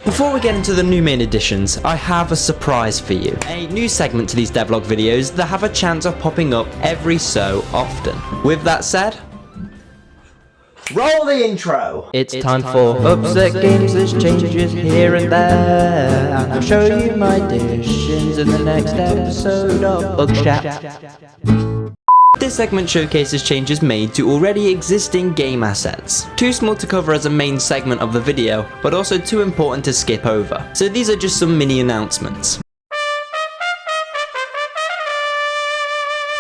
Before we get into the new main additions, I have a surprise for you. A new segment to these devlog videos that have a chance of popping up every so often. With that said, roll the intro! It's time for Upset Games, there's changes here and there, and I'll show you my additions in the next episode of Upchat. This segment showcases changes made to already existing game assets. Too small to cover as a main segment of the video, but also too important to skip over. So these are just some mini announcements.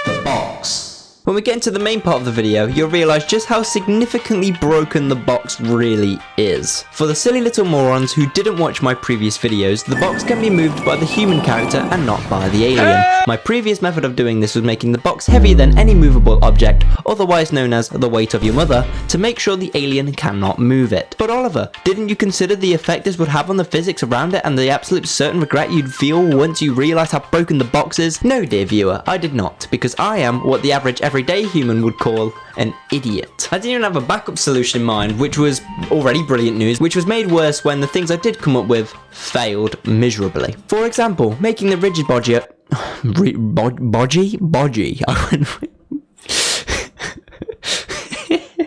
The box. When we get into the main part of the video, you'll realise just how significantly broken the box really is. For the silly little morons who didn't watch my previous videos, the box can be moved by the human character and not by the alien. My previous method of doing this was making the box heavier than any movable object, otherwise known as the weight of your mother, to make sure the alien cannot move it. But Oliver, didn't you consider the effect this would have on the physics around it and the absolute certain regret you'd feel once you realised how broken the box is? No, dear viewer, I did not, because I am what the average everyday human would call an idiot. I didn't even have a backup solution in mind, which was already brilliant news, which was made worse when the things I did come up with failed miserably. For example, making the rigid body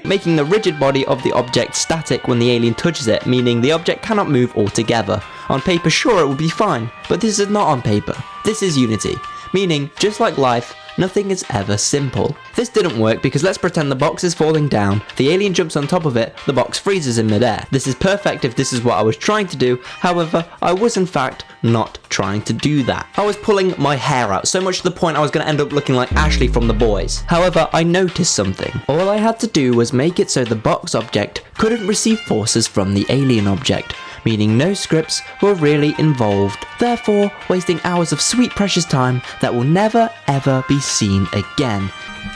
making the rigid body of the object static when the alien touches it, meaning the object cannot move altogether. On paper, sure, it would be fine, but this is not on paper. This is Unity, meaning, just like life, nothing is ever simple. This didn't work because let's pretend the box is falling down, the alien jumps on top of it, the box freezes in midair. This is perfect if this is what I was trying to do, however, I was in fact not trying to do that. I was pulling my hair out, so much to the point I was going to end up looking like Ashley from The Boys. However, I noticed something. All I had to do was make it so the box object couldn't receive forces from the alien object, meaning no scripts were really involved, therefore wasting hours of sweet precious time that will never ever be seen again.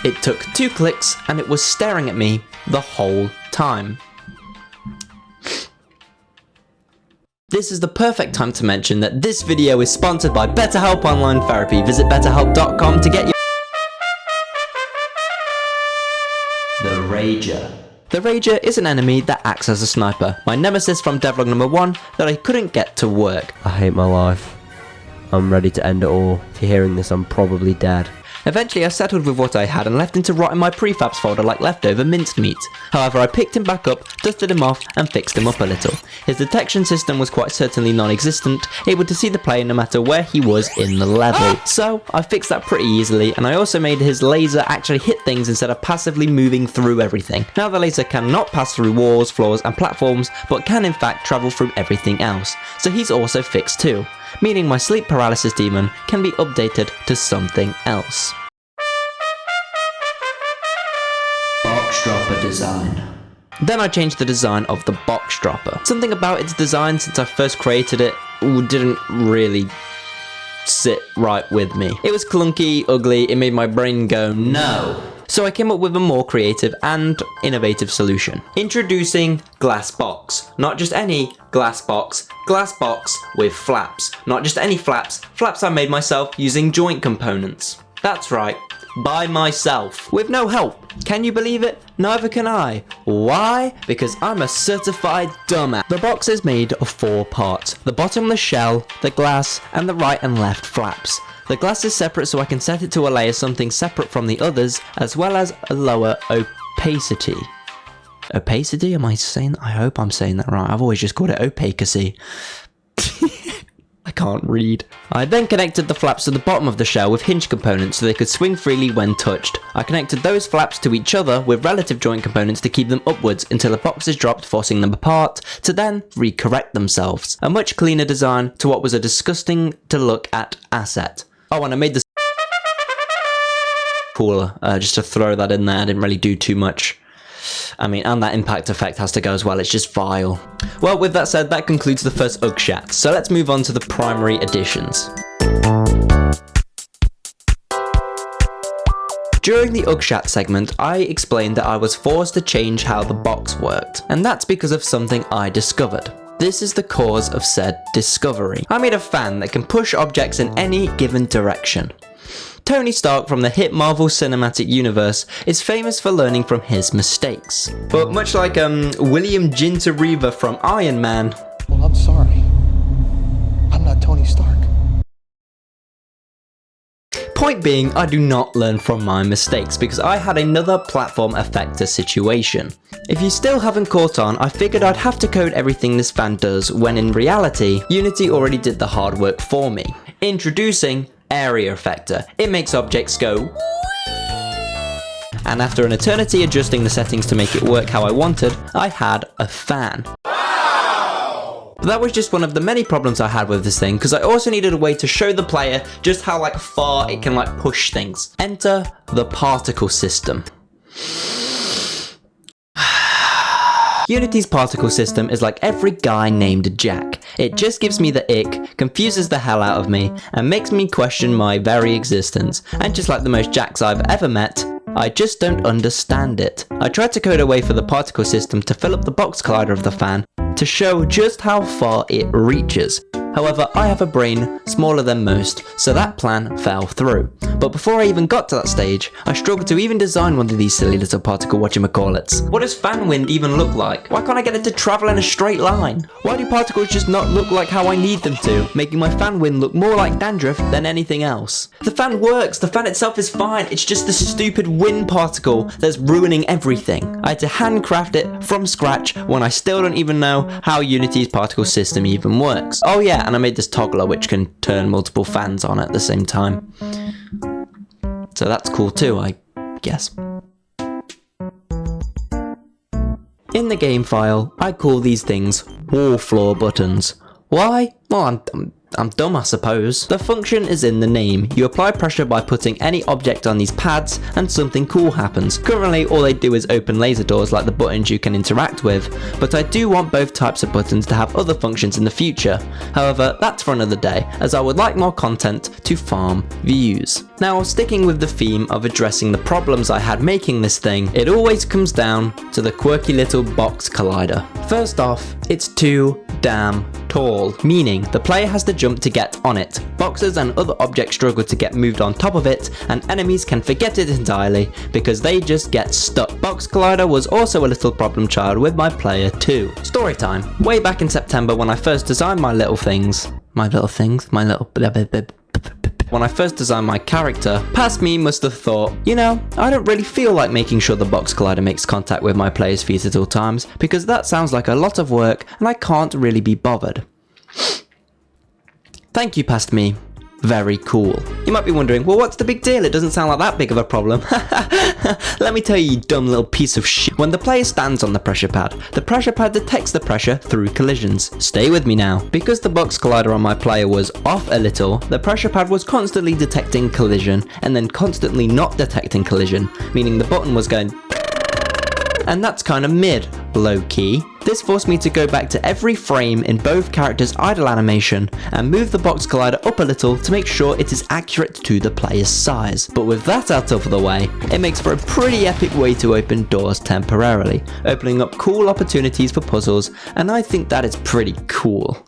It took 2 clicks and it was staring at me the whole time. This is the perfect time to mention that this video is sponsored by BetterHelp Online Therapy. Visit betterhelp.com to get your... The Rager. The Rager is an enemy that acts as a sniper, my nemesis from devlog number 1 that I couldn't get to work. I hate my life. I'm ready to end it all. If you're hearing this, I'm probably dead. Eventually I settled with what I had and left him to rot in my prefabs folder like leftover minced meat. However, I picked him back up, dusted him off and fixed him up a little. His detection system was quite certainly non-existent, able to see the player no matter where he was in the level. So I fixed that pretty easily, and I also made his laser actually hit things instead of passively moving through everything. Now the laser cannot pass through walls, floors and platforms, but can in fact travel through everything else. So he's also fixed too, meaning my sleep paralysis demon can be updated to something else. Box dropper design. Then I changed the design of the box dropper. Something about its design since I first created it didn't really sit right with me. It was clunky, ugly, it made my brain go no. So I came up with a more creative and innovative solution. Introducing glass box. Not just any glass box with flaps. Not just any flaps I made myself using joint components. That's right, by myself, with no help. Can you believe it? Neither can I. Why? Because I'm a certified dumbass. The box is made of 4 parts. The bottom, the shell, the glass, and the right and left flaps. The glass is separate so I can set it to a layer something separate from the others, as well as a lower opacity. Opacity? Am I saying? I hope I'm saying that right. I've always just called it opacacy. I can't read. I then connected the flaps to the bottom of the shell with hinge components so they could swing freely when touched. I connected those flaps to each other with relative joint components to keep them upwards until the box is dropped, forcing them apart, to then recorrect themselves. A much cleaner design to what was a disgusting to look at asset. Oh, and I made this cooler, just to throw that in there. I didn't really do too much. I mean, and that impact effect has to go as well, it's just vile. Well, with that said, that concludes the first Ugshat, so let's move on to the primary additions. During the Ugshat segment, I explained that I was forced to change how the box worked, and that's because of something I discovered. This is the cause of said discovery. I made a fan that can push objects in any given direction. Tony Stark from the hit Marvel Cinematic Universe is famous for learning from his mistakes. But much like William Ginter Reaver from Iron Man, well, I'm sorry. Tony Stark. Point being, I do not learn from my mistakes because I had another platform effector situation. If you still haven't caught on, I figured I'd have to code everything this fan does when in reality, Unity already did the hard work for me. Introducing Area Effector. It makes objects go and after an eternity adjusting the settings to make it work how I wanted, I had a fan. But that was just one of the many problems I had with this thing, because I also needed a way to show the player just how far it can push things. Enter the particle system. Unity's particle system is like every guy named Jack. It just gives me the ick, confuses the hell out of me, and makes me question my very existence. And just like the most Jacks I've ever met, I just don't understand it. I tried to code a way for the particle system to fill up the box collider of the fan to show just how far it reaches. However, I have a brain smaller than most, so that plan fell through. But before I even got to that stage, I struggled to even design one of these silly little particle whatchamacallits. What does fan wind even look like? Why can't I get it to travel in a straight line? Why do particles just not look like how I need them to, making my fan wind look more like dandruff than anything else? The fan works, the fan itself is fine, it's just the stupid wind particle that's ruining everything. I had to handcraft it from scratch when I still don't even know how Unity's particle system even works. Oh yeah, and I made this toggler which can turn multiple fans on at the same time. So that's cool too, I guess. In the game file, I call these things wall floor buttons. Why? Well, I'm dumb, I suppose. The function is in the name. You apply pressure by putting any object on these pads and something cool happens. Currently, all they do is open laser doors like the buttons you can interact with, but I do want both types of buttons to have other functions in the future. However, that's for another day, as I would like more content to farm views. Now, sticking with the theme of addressing the problems I had making this thing, it always comes down to the quirky little box collider. First off, it's too damn tall, meaning the player has to jump to get on it. Boxes and other objects struggle to get moved on top of it, and enemies can forget it entirely because they just get stuck. Box Collider was also a little problem child with my player too. Story time. Way back in September when I first designed when I first designed my character, past me must have thought, you know, I don't really feel like making sure the box collider makes contact with my player's feet at all times, because that sounds like a lot of work and I can't really be bothered. Thank you, past me. Very cool. You might be wondering, well, what's the big deal? It doesn't sound like that big of a problem. Let me tell you, you dumb little piece of shit. When the player stands on the pressure pad detects the pressure through collisions. Stay with me now. Because the box collider on my player was off a little, the pressure pad was constantly detecting collision and then constantly not detecting collision, meaning the button was going and that's kind of mid, low-key. This forced me to go back to every frame in both characters' idle animation and move the box collider up a little to make sure it is accurate to the player's size. But with that out of the way, it makes for a pretty epic way to open doors temporarily, opening up cool opportunities for puzzles, and I think that is pretty cool.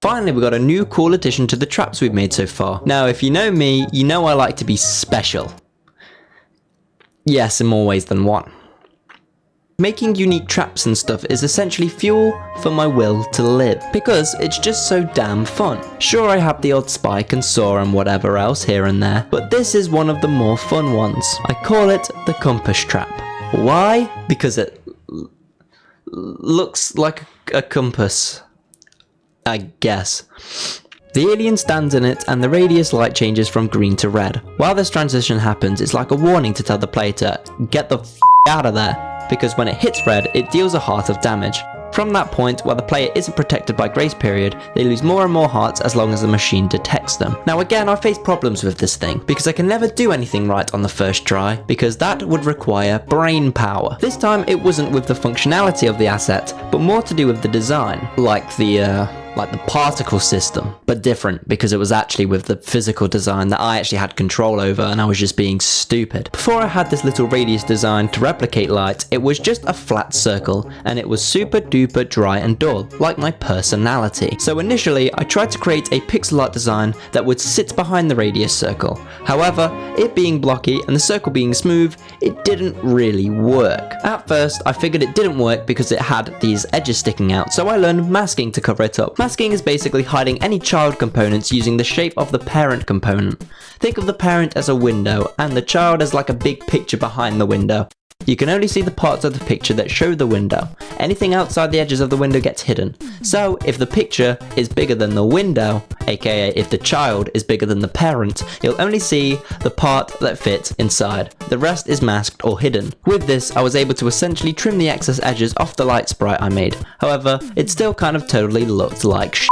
Finally, we got a new cool addition to the traps we've made so far. Now, if you know me, you know I like to be special. Yes, in more ways than one. Making unique traps and stuff is essentially fuel for my will to live, because it's just so damn fun. Sure, I have the odd spike and saw and whatever else here and there, but this is one of the more fun ones. I call it the compass trap. Why? Because it looks like a compass, I guess. The alien stands in it and the radius light changes from green to red. While this transition happens, it's like a warning to tell the player to get the f*** out of there, because when it hits red, it deals a heart of damage. From that point, while the player isn't protected by grace period, they lose more and more hearts as long as the machine detects them. Now again, I face problems with this thing, because I can never do anything right on the first try, because that would require brain power. This time it wasn't with the functionality of the asset, but more to do with the design, like the like the particle system, but different because it was actually with the physical design that I actually had control over and I was just being stupid. Before I had this little radius design to replicate light, it was just a flat circle and it was super duper dry and dull, like my personality. So initially I tried to create a pixel art design that would sit behind the radius circle. However, it being blocky and the circle being smooth, it didn't really work. At first I figured it didn't work because it had these edges sticking out, so I learned masking to cover it up. Masking is basically hiding any child components using the shape of the parent component. Think of the parent as a window and the child as like a big picture behind the window. You can only see the parts of the picture that show the window. Anything outside the edges of the window gets hidden. So if the picture is bigger than the window, aka if the child is bigger than the parent, you'll only see the part that fits inside. The rest is masked or hidden. With this, I was able to essentially trim the excess edges off the light sprite I made. However, it still kind of totally looked like shit.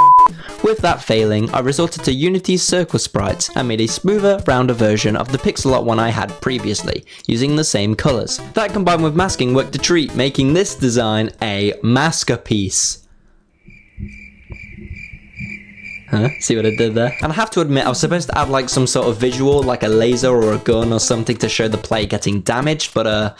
With that failing, I resorted to Unity's circle sprites and made a smoother, rounder version of the pixel art one I had previously, using the same colours. That combined with masking worked a treat, making this design a masterpiece. Huh? See what I did there? And I have to admit, I was supposed to add like some sort of visual, like a laser or a gun or something to show the player getting damaged, but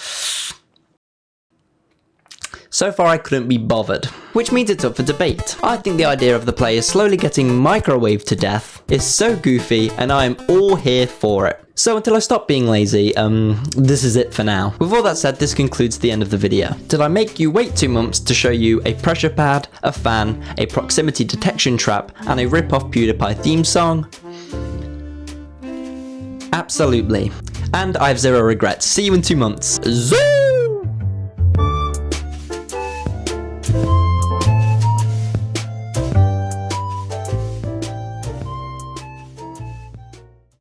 so far I couldn't be bothered, which means it's up for debate. I think the idea of the player slowly getting microwaved to death is so goofy and I am all here for it. So until I stop being lazy, this is it for now. With all that said, this concludes the end of the video. Did I make you wait 2 months to show you a pressure pad, a fan, a proximity detection trap, and a rip-off PewDiePie theme song? Absolutely. And I have zero regrets. See you in 2 months. Zoom!